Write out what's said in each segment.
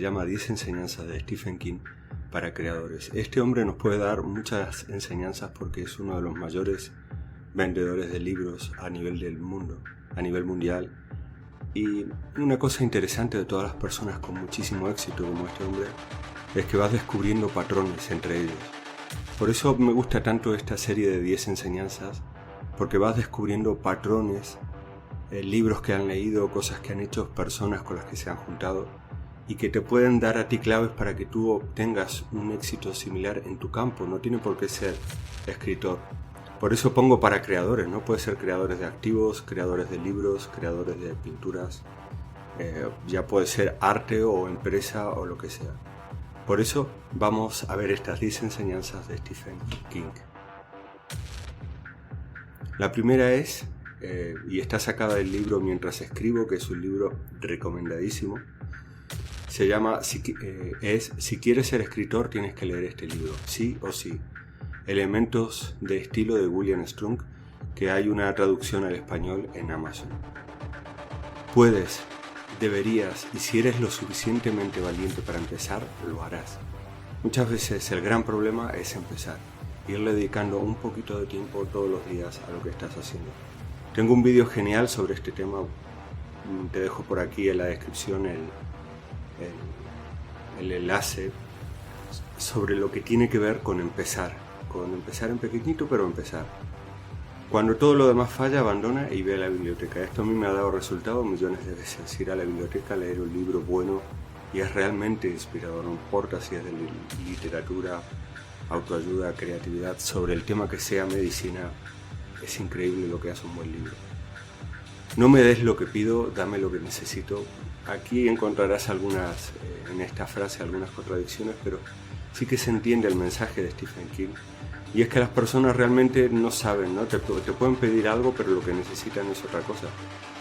Se llama 10 enseñanzas de Stephen King para creadores. Este hombre nos puede dar muchas enseñanzas porque es uno de los mayores vendedores de libros a nivel del mundo, a nivel mundial. Y una cosa interesante de todas las personas con muchísimo éxito como este hombre es que vas descubriendo patrones entre ellos. Por eso me gusta tanto esta serie de 10 enseñanzas, porque vas descubriendo patrones, libros que han leído, cosas que han hecho, personas con las que se han juntado y que te pueden dar a ti claves para que tú obtengas un éxito similar en tu campo. No tiene por qué ser escritor. Por eso pongo para creadores, ¿no? Puede ser creadores de activos, creadores de libros, creadores de pinturas, ya puede ser arte o empresa o lo que sea. Por eso vamos a ver estas 10 enseñanzas de Stephen King. La primera es, y está sacada del libro Mientras escribo, que es un libro recomendadísimo. Se llama, Si quieres ser escritor tienes que leer este libro, sí o sí. Elementos de estilo de William Strunk, que hay una traducción al español en Amazon. Puedes, deberías, y si eres lo suficientemente valiente para empezar, lo harás. Muchas veces el gran problema es empezar, irle dedicando un poquito de tiempo todos los días a lo que estás haciendo. Tengo un vídeo genial sobre este tema, te dejo por aquí en la descripción el enlace sobre lo que tiene que ver con empezar en pequeñito, pero empezar. Cuando todo lo demás falla, abandona y ve a la biblioteca. Esto a mí me ha dado resultado millones de veces. Ir a la biblioteca, leer un libro bueno y es realmente inspirador. No importa si es de literatura, autoayuda, creatividad, sobre el tema que sea, medicina. Es increíble lo que hace un buen libro. No me des lo que pido, dame lo que necesito. Aquí encontrarás en esta frase algunas contradicciones, pero sí que se entiende el mensaje de Stephen King. Y es que las personas realmente no saben, ¿no? Te pueden pedir algo, pero lo que necesitan es otra cosa.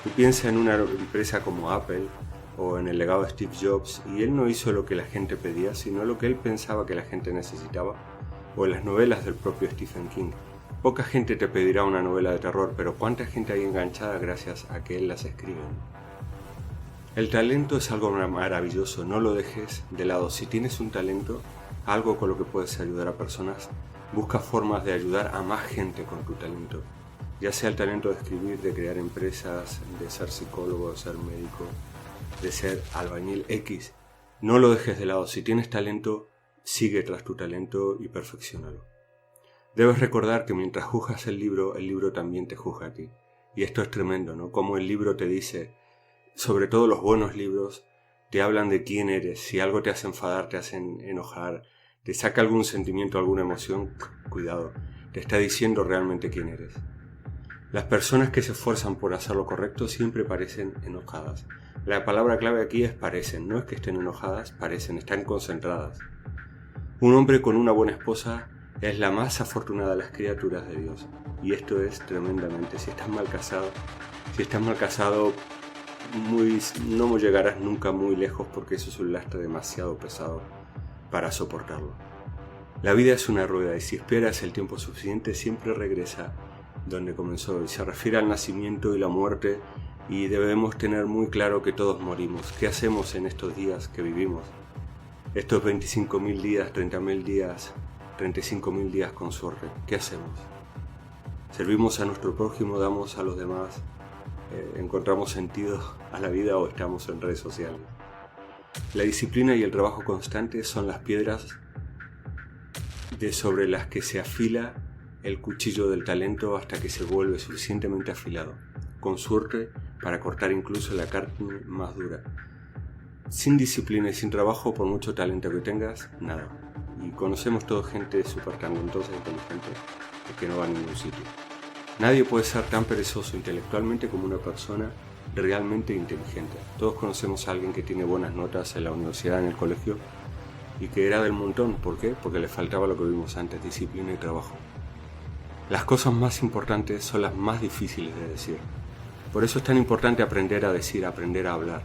Tú piensas en una empresa como Apple o en el legado de Steve Jobs, y él no hizo lo que la gente pedía, sino lo que él pensaba que la gente necesitaba, o en las novelas del propio Stephen King. Poca gente te pedirá una novela de terror, pero ¿cuánta gente hay enganchada gracias a que él las escribe? El talento es algo maravilloso, no lo dejes de lado. Si tienes un talento, algo con lo que puedes ayudar a personas, busca formas de ayudar a más gente con tu talento. Ya sea el talento de escribir, de crear empresas, de ser psicólogo, de ser médico, de ser albañil X. No lo dejes de lado. Si tienes talento, sigue tras tu talento y perfecciónalo. Debes recordar que mientras juzgas el libro también te juzga a ti. Y esto es tremendo, ¿no? Como el libro te dice, sobre todo los buenos libros, te hablan de quién eres. Si algo te hace enfadar, te hace enojar, te saca algún sentimiento, alguna emoción, cuidado. Te está diciendo realmente quién eres. Las personas que se esfuerzan por hacer lo correcto siempre parecen enojadas. La palabra clave aquí es parecen. No es que estén enojadas, parecen, están concentradas. Un hombre con una buena esposa es la más afortunada de las criaturas de Dios. Y esto es tremendamente. Si estás mal casado, no llegarás nunca muy lejos porque eso es un lastre demasiado pesado para soportarlo. La vida es una rueda y si esperas el tiempo suficiente siempre regresa donde comenzó, y se refiere al nacimiento y la muerte, y debemos tener muy claro que todos morimos. ¿Qué hacemos en estos días que vivimos? Estos 25.000 días, 30.000 días, 35.000 días con suerte. ¿Qué hacemos? ¿Servimos a nuestro prójimo, damos a los demás, encontramos sentido a la vida o estamos en redes sociales? La disciplina y el trabajo constante son las piedras sobre las que se afila el cuchillo del talento hasta que se vuelve suficientemente afilado, con suerte para cortar incluso la carne más dura. Sin disciplina y sin trabajo, por mucho talento que tengas, nada. Y conocemos toda gente súper talentosa e inteligente que no va a ningún sitio. Nadie puede ser tan perezoso intelectualmente como una persona realmente inteligente. Todos conocemos a alguien que tiene buenas notas en la universidad, en el colegio, y que era del montón. ¿Por qué? Porque le faltaba lo que vimos antes, disciplina y trabajo. Las cosas más importantes son las más difíciles de decir. Por eso es tan importante aprender a decir, aprender a hablar.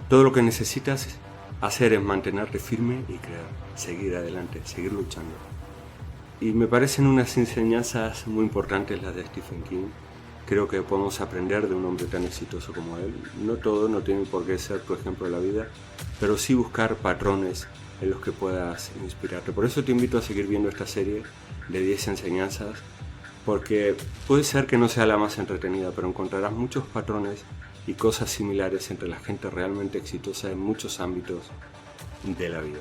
Todo lo que necesitas hacer es mantenerte firme y creer, seguir adelante, seguir luchando. Y me parecen unas enseñanzas muy importantes las de Stephen King, Creo que podemos aprender de un hombre tan exitoso como él. No todo, no tiene por qué ser tu ejemplo de la vida, pero sí buscar patrones en los que puedas inspirarte. Por eso te invito a seguir viendo esta serie de 10 enseñanzas, porque puede ser que no sea la más entretenida, pero encontrarás muchos patrones y cosas similares entre la gente realmente exitosa en muchos ámbitos de la vida.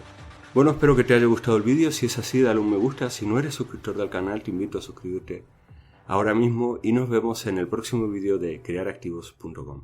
Bueno, espero que te haya gustado el vídeo. Si es así, dale un me gusta. Si no eres suscriptor del canal, te invito a suscribirte ahora mismo y nos vemos en el próximo vídeo de crearactivos.com.